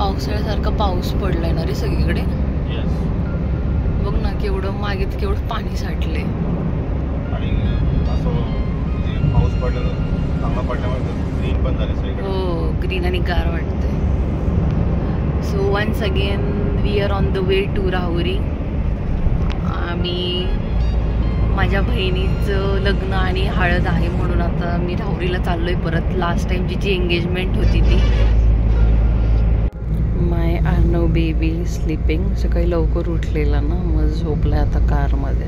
पावसाळ्यासारखा पाऊस पडलाय ना रे सगळीकडे. बघ ना केवढं मागे केवढं पाणी साठले आणि असं पाऊस पडला चांगला पडल्यामुळे ग्रीन पण झाले सगळीकडे. हो ग्रीन आणि गार वाटतंय. So once again we are on the way to Rahuri. आम्ही माझ्या बहिणीचं लग्न आणि हळद आहे म्हणून आता मी राहुरीला चाललोय परत. लास्ट टाइमची जी एंगेजमेंट होती ती. माय अर्नव बेबी स्लीपिंग. सकाळी लवकर उठलेला ना मग झोपलाय आता कारमध्ये.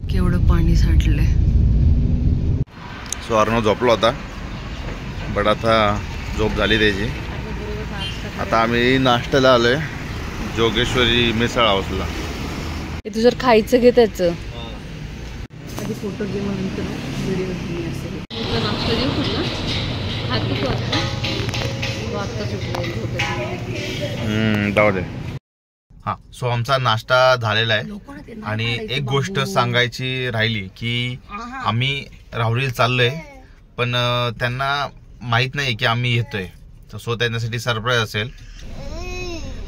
केवढं पाणी साठलंय. सो अर्नव झोपला होता बट आता झोप झाली त्याची. आता आम्ही नाश्त्याला आलोय जोगेश्वरी मिसळ हाऊसला. तू जर खायचं घे त्याचं आधी फोटो घे म्हणून व्हिडिओ घेऊन असेल. नाश्ता देऊ कुठला खातो तू आता जाऊ दे. हां सो आमचा नाश्ता झालेला आहे आणि एक गोष्ट सांगायची राहिली की आम्ही राहुरीला चाललोय पण त्यांना माहीत नाही की आम्ही येतोय. सो त्यांच्यासाठी सरप्राईज असेल.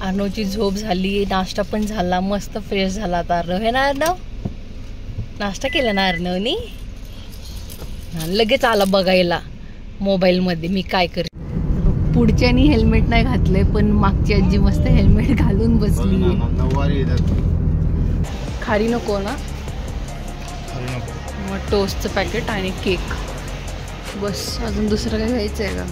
अर्नवची झोप झाली नाश्ता पण झाला मस्त फ्रेश झाला आता अर्नव. हे ना अर्नव नाश्ता केला ना अर्नवनी. लगेच आला बघायला मोबाईलमध्ये मी काय करते. पुढच्यानी हेल्मेट नाही घातलंय पण मागची आजी मस्त हेल्मेट घालून बसली. खारी नको ना मग टोस्टचं पॅकेट आणि केक बस. अजून दुसरं काय घ्यायचं आहे का.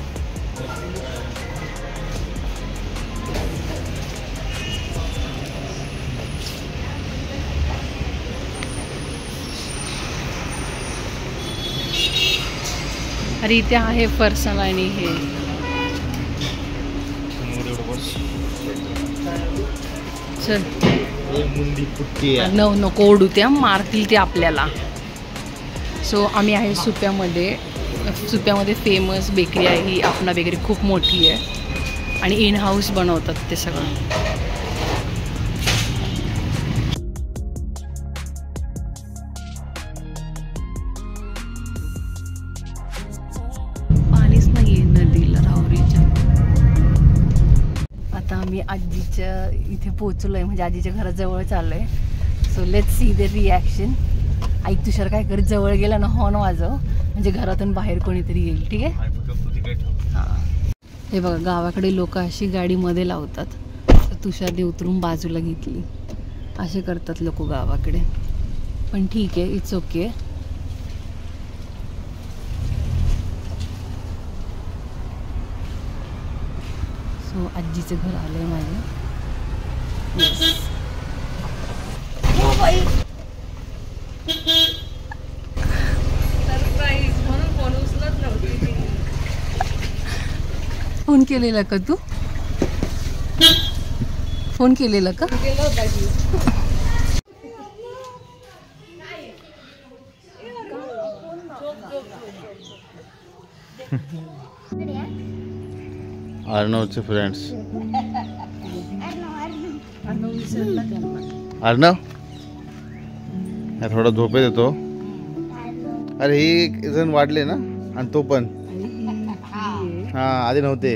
अरे इथे आहे फरसाण आणि हे चल नको ओढू त्या मारतील ते आपल्याला. सो आम्ही आहे सुप्यामध्ये. सुप्यामध्ये फेमस बेकरी आहे ही अपना बेकरी. खूप मोठी आहे आणि इन हाऊस बनवतात ते सगळं. पाणीच नाहीये नदीला राहुरीच्या. आता आम्ही आजीच्या इथे पोहोचलोय म्हणजे आजीच्या घराजवळ चाललोय. So let's see the reaction. आई तुषार काय कर जवळ गेला ना हॉर्न वाजव म्हणजे घरातून बाहेर कोणीतरी येईल. ठीक आहे. हां हे बघा गावाकडे लोक अशी गाडी मध्ये लावतात. तुषारने उतरून बाजूला घेतली. असे करतात लोक गावाकडे पण ठीक आहे इट्स ओके. सो आजीचं घर आलंय माझं. फोन केलेला का तू. फोन केलेला का. अर्नवचे फ्रेंड्स. अर्नव थोडा झोपेत येतो. अरे ही जण वाढले ना आणि तो पण. हा आधी नव्हते.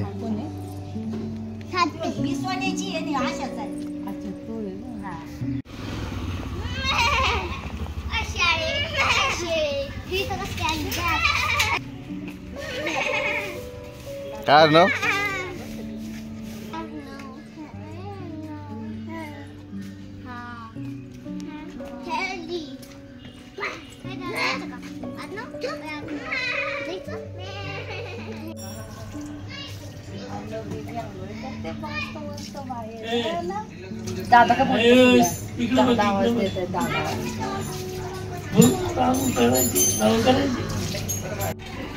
काय अर्नव. दादा का दादा आवाज देत दादा.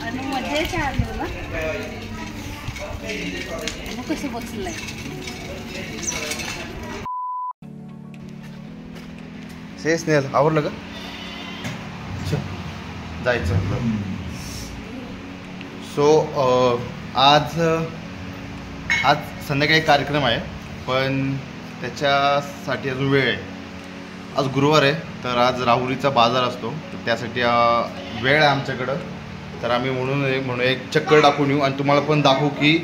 आणि मध्येच आलो ना मग कसं बसलंय. स्नेहल आवरलं का. जायचं. सो आज संध्याकाळी कार्यक्रम आहे पण त्याच्यासाठी अजून वेळ आहे. आज गुरुवार आहे तर आज राहुरीचा बाजार असतो तर त्यासाठी वेळ आहे आमच्याकडं. तर आम्ही म्हणून एक चक्कर टाकून येऊ आणि तुम्हाला पण दाखवू की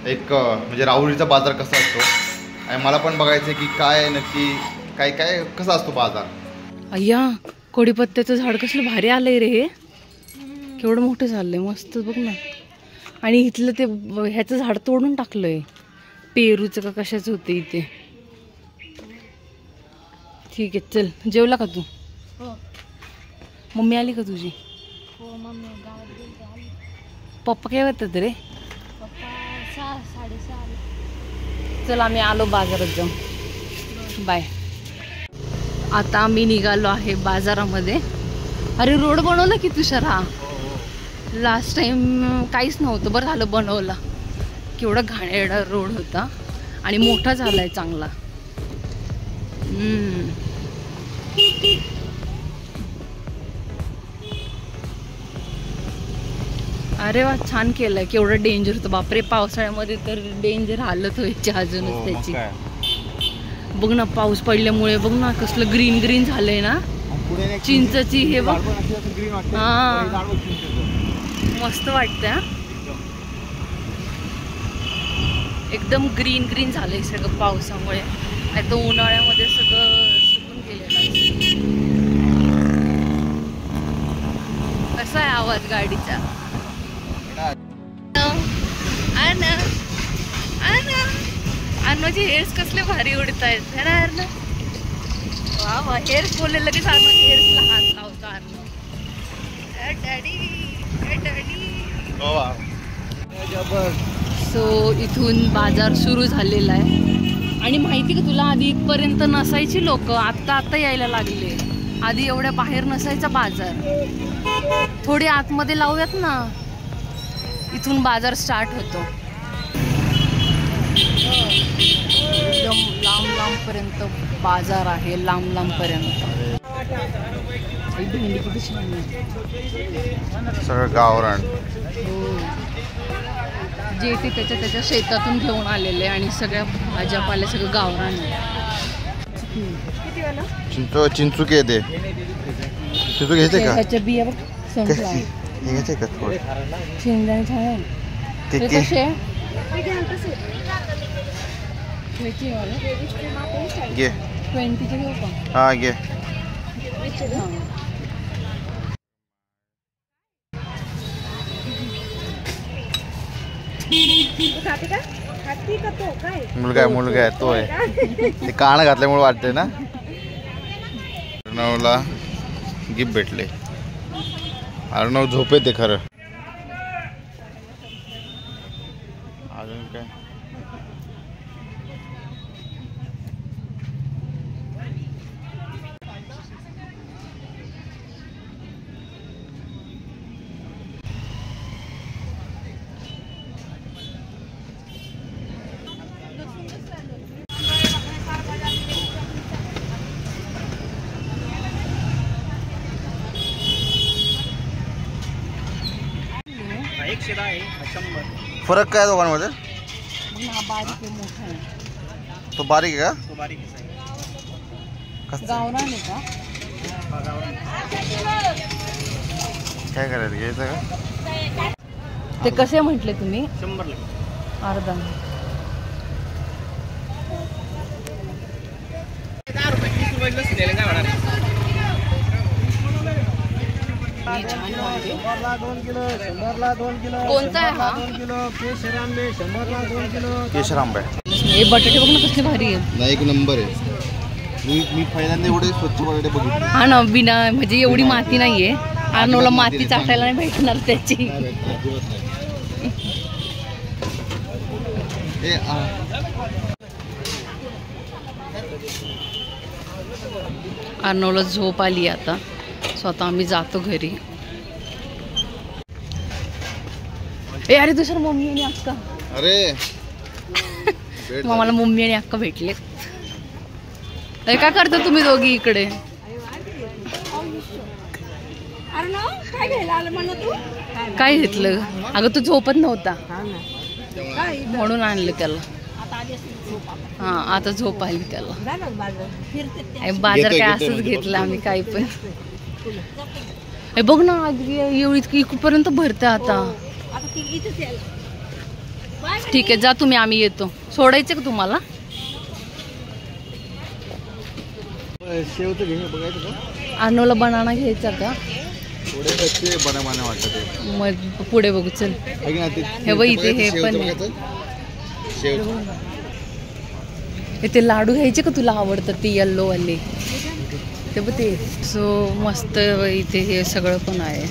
एक म्हणजे राहुरीचा बाजार कसा असतो आणि मला पण बघायचं की काय नक्की काय काय कसा असतो बाजार. अय्या कढीपत्त्याचं झाड कसलं भारी आलंय रे हे, केवढं मोठं झालंय मस्त बघ ना. आणि इथलं ते ह्याचं झाड तोडून टाकलंय, पेरूचं का कशाचं होते इथे. ठीक आहे चल, जेवला का तू? मम्मी आली का तुझी? पप्पा काय होतात रे? चल आम्ही आलो बाजारात जाऊन, बाय. आता आम्ही निघालो आहे बाजारामध्ये. अरे रोड बनवला की तुषार हा? लास्ट टाइम काहीच नव्हतं, बरं झालं बनवला. केवढा घाणेरडा रोड होता आणि मोठा झालाय चांगला. अरे वा छान केलंय. केवढं डेंजर होतं बापरे, पावसाळ्यामध्ये तर डेंजर हालत व्हायची अजूनच त्याची. बघ ना पाऊस पडल्यामुळे बघ ना कसलं ग्रीन ग्रीन झालंय ना चिंचची. हे बघ हा मस्त वाटतंय, एकदम ग्रीन ग्रीन झालंय सगळं पावसामुळे. नाही तर उन्हाळ्यामध्ये सगळं सुकून गेलेलं. कसा आहे आवाज गाडीचा? अर्णवचे हेअर्स कसले भारी उडत आहेत है ना अर्णव? वा वा, हेअर्स बोलले लगेच अर्णव हेअर्सला हात लावतो. अर्णव सो इथून बाजार सुरू झालेला आहे. आणि माहिती का तुला, आधी इथपर्यंत नसायची लोक, आता यायला लागले. आधी एवढ्या बाहेर नसायचा बाजार. थोडी आतमध्ये लावूयात ना, इथून बाजार स्टार्ट होतो. एकदम लांब लांब पर्यंत बाजार आहे, लांब लांब पर्यंत. भेंडी किती छान आहे, सगळं गावरान. जे ते त्याच्या शेतातून घेऊन आलेले आणि सगळ्या भाज्यापाल्या सगळं गावरान आहे. चिंचू येते, चिंचू घ्यायचे का? त्याच्या बिया बघ संपला घ्यायचे का? थोडे शेंगदाणे छान आहे. ते कसे घे 20चे घेऊ का? हा घे. मुलगा आहे तो आहे. ते कान घातल्यामुळे वाटतंय ना. अर्णवला गिफ्ट भेटले. अर्णव झोपेत आहे खरं. अजून काय? फरक काय दोघांमध्ये? बारीक आहे, मोठा आहे. तो बारीक आहे का? तो बारीक आहे. गावरान आहे का? काय करायचं, घ्यायचं का? ते कसे म्हटले तुम्ही? 100 ला अर्धा. 10 रुपये 30 रुपये लस द्यायला काय होणार? कोणता आहे हा? केशर आंबा आहे. हे बटाटे बघ ना कसले भारी आहे. नाही एक नंबर आहे. मी पहिल्यांदा एवढे स्वच्छ बटाटे बघितले. हा ना, बिना म्हणजे एवढी माती नाहीये. अर्णवला माती चाटायला नाही भेटणार त्याची. अर्णवला झोप आली आता, स्वतः आम्ही जातो घरी. ए अरे दुसरं मम्मी आणि अक्का. अरे मला मम्मी आणि अक्का भेटले. अरे काय करता तुम्ही दोघी इकडे? काय घेतलं? अगं तू झोपत नव्हता म्हणून आणलं त्याला. हा आता झोप आली त्याला. बाजार काय असंच घेतलं आम्ही काही पण. बघ ना आधी एवढी इथपर्यंत भरतं आता. ठीक आहे जा तुम्ही, आम्ही येतो. सोडायचं का तुम्हाला? शेवचं घे बघायचं का? अनुला बनाना घ्यायचा का? थोडे कच्चे बनाना वाटतं ते. मग पुढे बघू चल. हे बघ इथे हे पण आहे. इथे लाडू घ्यायचे का तुला आवडतात ते येल्लो वाले ते बघ ते. सो मस्त इथे हे सगळं पण आहे.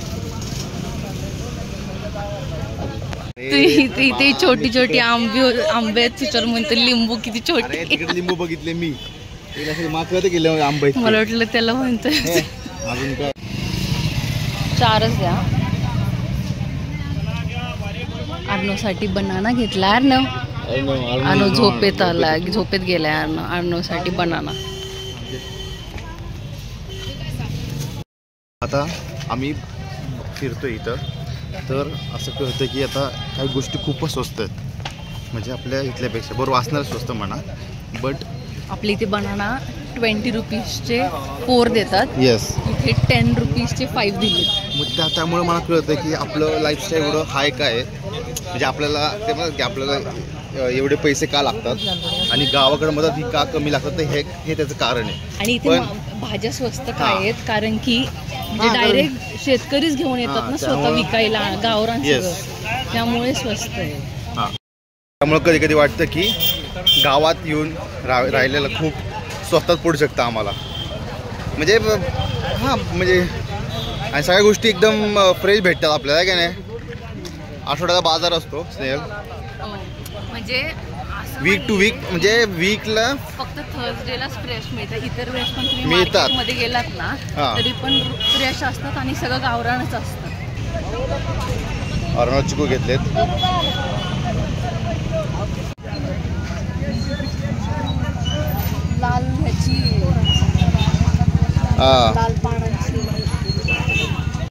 इथे छोटी छोटी आंबे आहेत. तुझ्यावर म्हणतो लिंबू किती छोटे. लिंबू बघितले मी गेले आंबे. मला वाटलं त्याला म्हणतो. अजून काय 4च द्या. अर्णवसाठी बनाना घेतला. अर्णव झोपेत आला, झोपेत गेलाय. अर्णवसाठी बनाना. आता आम्ही फिरतोय इथं, तर असं कळतं की आता काही गोष्टी खूपच स्वस्त आहेत. म्हणजे आपल्या इथल्यापेक्षा बरोबर वाचणार स्वस्त म्हणा, बट आपल्या इथे बनाना 20 रुपीजचे 4 देतात. येस, इथे 10 रुपीजचे 5 दिले. मग त्यामुळे मला कळतं की आपलं लाईफस्टाईल एवढं हाय काय आहे. म्हणजे आपल्याला ते म्हणतात की आपल्याला एवढे पैसे का लागतात आणि गावाकडे मदत ही का कमी लागतात, तर हे त्याचं कारण आहे. आणि इथे भाज्या स्वस्त काय आहेत कारण की म्हणजे डायरेक्ट शेतकरीच घेऊन येतात ना स्वतः विकायला गावरान सगळं, त्यामुळे स्वस्त आहे. त्यामुळे कधी कधी वाटतं की गावात येऊन राहिलेलं खूप स्वस्तात पडू शकतं आम्हाला. म्हणजे म्हणजे आणि सगळ्या गोष्टी एकदम फ्रेश भेटतात आपल्याला, काय नाही. आठवड्याचा बाजार असतो स्नेहल, म्हणजे वीक टू वीक, म्हणजे वीकला फक्त थर्सडेलाच फ्रेश मिळतात. इतर वेळेस पण तुम्ही मिळतात. मार्केटमध्ये गेलात ना तरी पण फ्रेश असतात आणि सगळं गावरानच असतं. अर्णव चिकू घेतलेत. लाल ह्याची हा लाल पान